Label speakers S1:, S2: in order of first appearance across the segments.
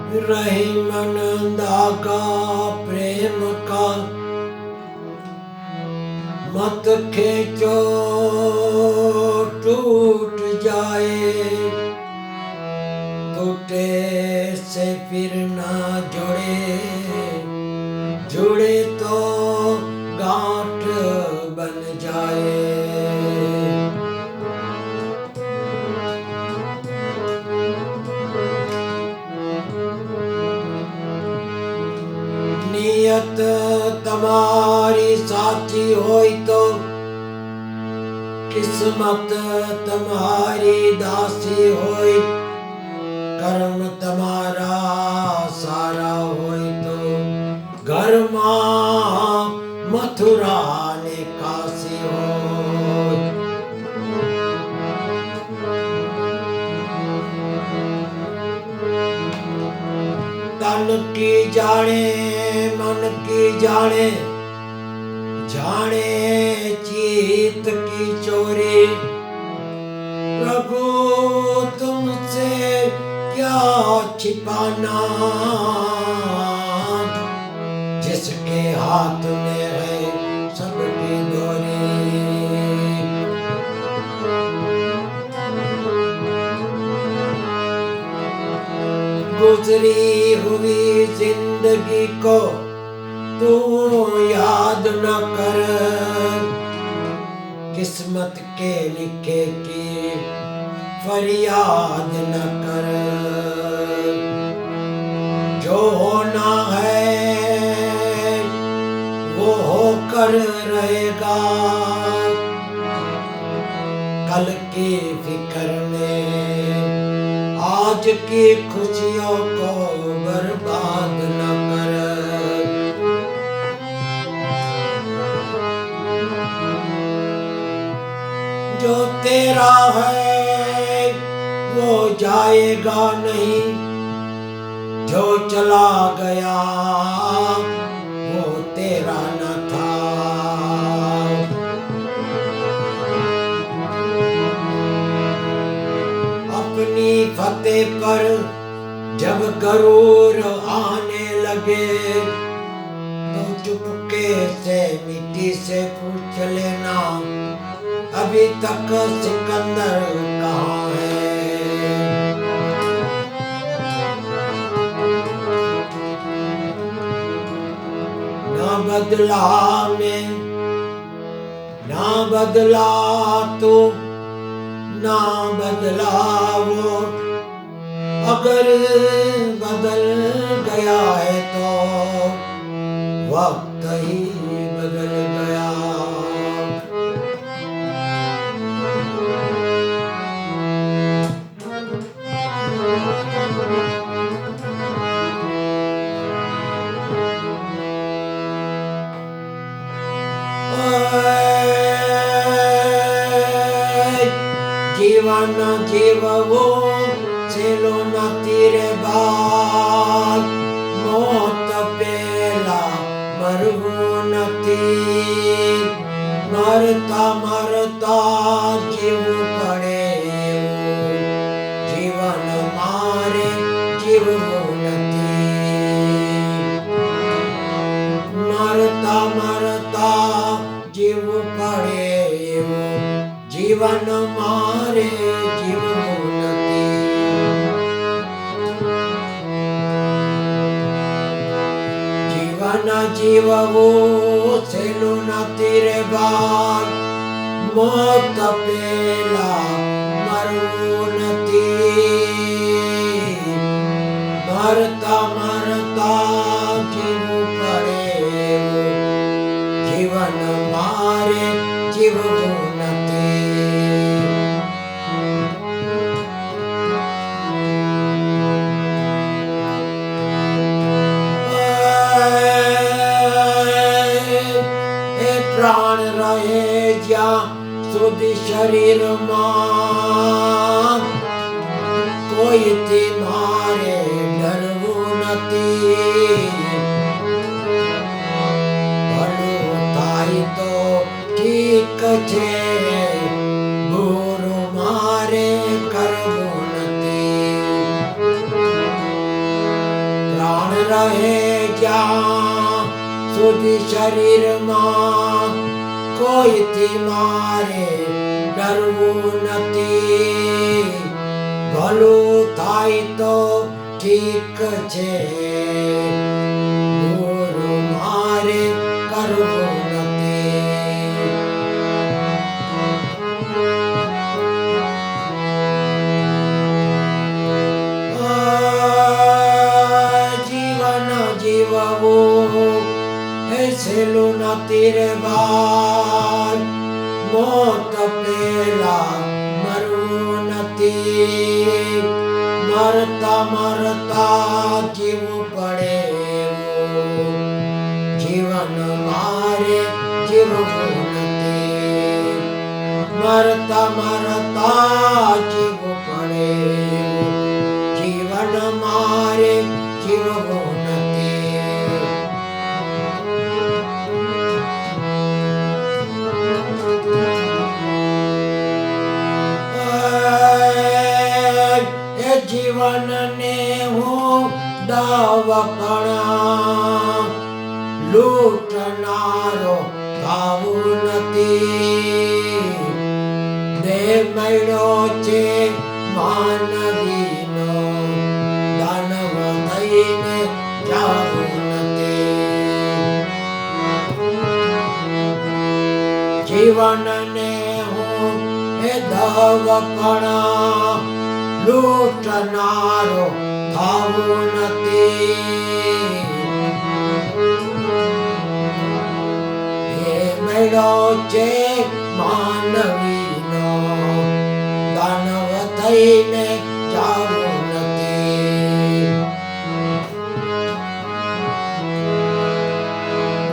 S1: रही मन दागा प्रेम का, मत खेचो टूट जाए, टूटे से फिर ना जुड़े, जुड़े तो गांठ बन जाए। नियत तमारी साची होई तो, किस्मत तुम्हारी दासी होई, कर्म तुम्हारा सारा होई तो घर मां मथुरा ने काशी होई। तन की जाने मन की जाने, जाने चीत की चोरी, प्रभु तुमसे क्या छिपाना, जिसके हाथ में है सबकी डोरी। गुजरी हुई जिंदगी को तू याद न कर, किस्मत के लिखे की फरियाद न कर। जो होना है वो होकर रहेगा, कल की फिक्र में आज की खुशियों को बर्बाद न कर। जो तेरा है वो जाएगा नहीं, जो चला गया वो तेरा न था। अपनी फतेह पर जब गरूर आने लगे, तो चुपके से मिट्टी से पूछ लेना, अभी तक सिकंदर कहाँ है। ना बदला मैं ना बदला तू, ना बदला वो, अगर बदल गया है तो वक्त ही बदल गया। जीवन जीवो चलो न तेरे बाद, मौत पेला मरवो न तीर, मरता मरता जीव पड़े, जीवन मारे जीव न तीर, मरता मरता जीव पड़े, जीवन मारे जीव नती। जीवन जीवो सेलो न तेरे बाद, मौत पेला मरो नती, मरता मरता जीव पड़े, जीवन मारे जीव नती। प्राण रहे ज्या सुधि शरीर मां, कोई थी मारे डरवो नती, भलो थाई तो ठीक छे, बुरो मारे करवो नती। રહે જ્યાં સુધી શરીરમાં કોઈથી મારે ડરવું નથી. ભલું થાય તો ઠીક છે, ગુરુ મારે કરવું નથી. જીવન જીવવું એ સહેલું નથી રે ભાઈ. મોત પેલા મરવું નથી, મરતા મરતા જીવવું પડે. જીવન મારે જીવવું નથી, મરતા મરતા જીવવું પડે. જીવન મારે જીવવું નથી. એ જીવનને હું દવકણા લૂંટનારો થાવું નથી. દેહ મળ્યો છે માનવીનો, દાનવ થઈને જાવું નથી. જીવનને હું એ દવકણા લૂંટનારો થાવું નથી. એ મળ્યો છે માનવીનો, દાનવ થઈને જાવું નથી.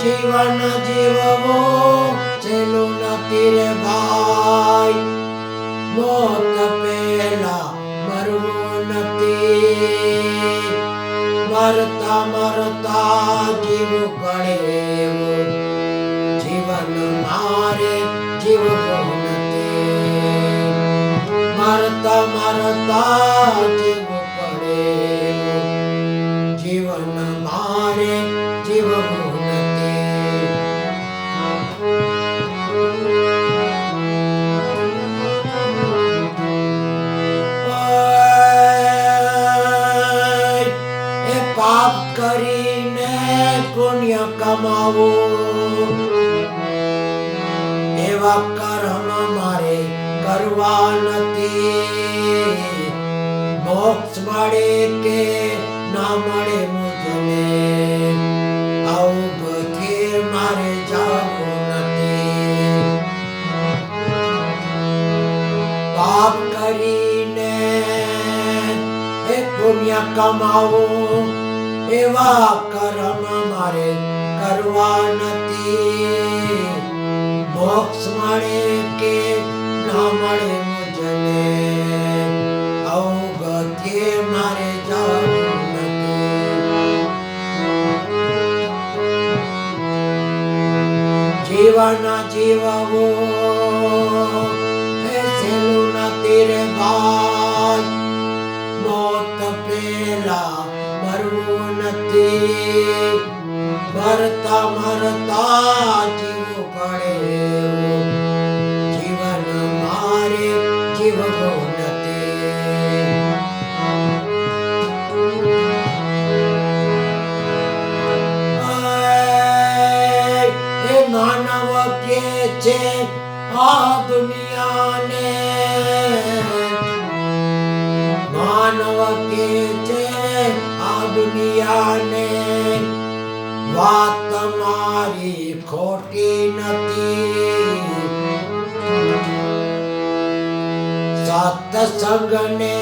S1: જીવન જીવવું સહેલું નથી રે ભાઈ. મોત પેલા મરવું નથી, મરતા મરતા જીવવું પડે. જીવન મારે જીવવું નથી, મરતા મરતા જીવવું પડે. જીવન મારે જીવવું નથી. એ પાપ કરીને પુણ્ય કમાવું, એવા કર્મ મારે કરવા નથી. મોક્ષ મળે કે ના મળે મુજને, આવું બધે મારે જાવું નથી. પાપ કરીને એ પુણ્ય કમાવું, એવા કર્મ મારે કરવા નથી. મોક્ષ મળે કે ના મળે મુજને, આવું બધે મારે જાવું નથી. જીવન જીવવું એ સહેલું નથી રે ભાઈ. મોત પેલા મરવું નથી, મરતા મરતા જીવવું પડે. જીવન મારે જીવવું નથી. એ માનવ કે છે આ દુનિયાને, માનવ કે છે આ દુનિયાને. વાત મારી ખોટી નથી, સત્સંગને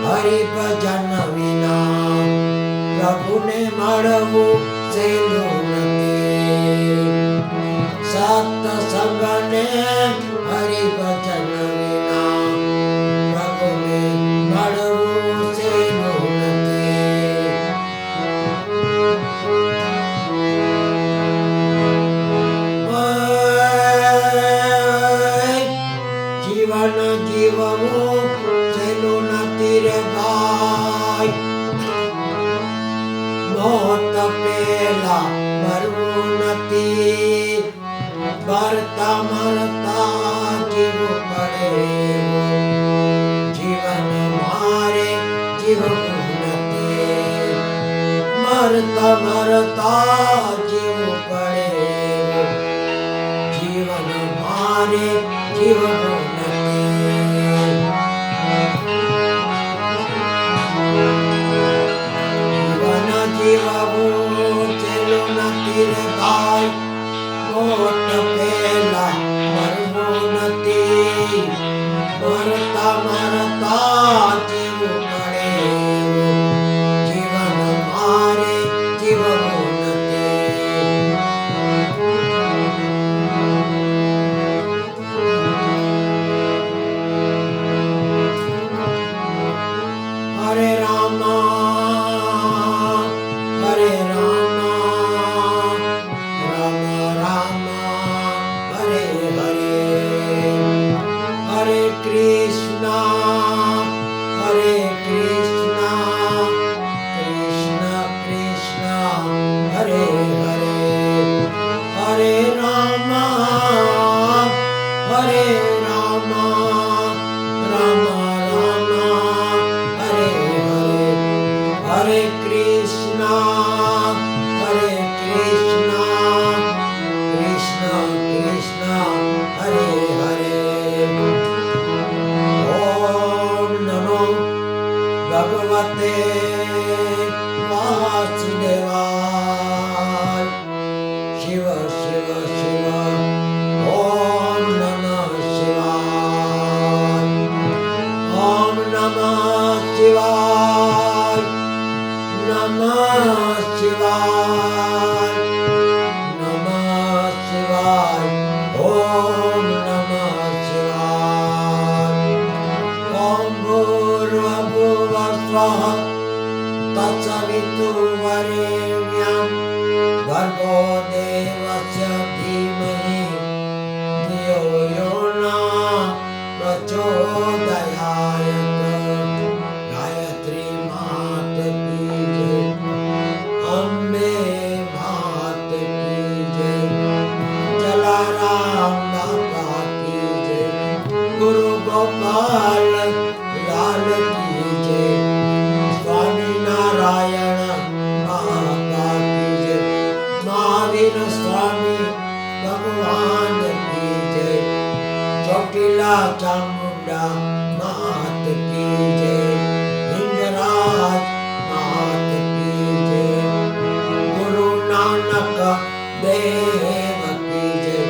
S1: હરિભજન વિના પ્રભુને મળવું સહેલું નથી. સત્સંગને હરિભજન વિના પ્રભુને મળવું સહેલું નથી. જીવન જીવવું સહેલું નથી રે ભાઈ. મરતા મરતા જીવવું પડે જીવન મારે જીવવું નથી મરતા મરતા જીવવું પડે જીવન મારે જીવવું જીવવું ચેલું નથી રે ભાઈ મોટ પેલા મરવું નથી મરતા મરતા જીવવું પડે જીવન મારે જીવવું નથી હરે Rama Hare Rama, Rama Rama, Hare Hare, Hare Krishna, Hare Krishna, Krishna Krishna, Hare Hare, Hare Rama, Hare Rama, Rama Rama, Hare Hare, Hare Krishna. Hare Krishna, Krishna Krishna, Hare Hare. Om Namo Bhagavate Vasudevaya. Shiva Shiva Shiva. Om Namah Shivaya. Om Namah Shivaya. Namah Shivaya, Namah Shivaya, Om Namah Shivaya, Om Bhurvabhuva Swaha, Tatsaviturvarenyam, Bhargo Devasya Dhimahi, Dhiyo Yona Prachodayayat. Gayatri Mata ki jai, Ambe Mata ki jai, Jalaram Mata ki jai, Guru Gopal Lal ki jai, Swami Narayana Mata ki jai, Mahavir Swami Bhagwan ki jai, Chotila Chamunda Mata ki jai, Hingaraj Mata ki jai, Guru Nanak Dev ki jai,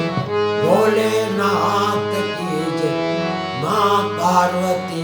S1: Bholenath ki jai, Maa Parvati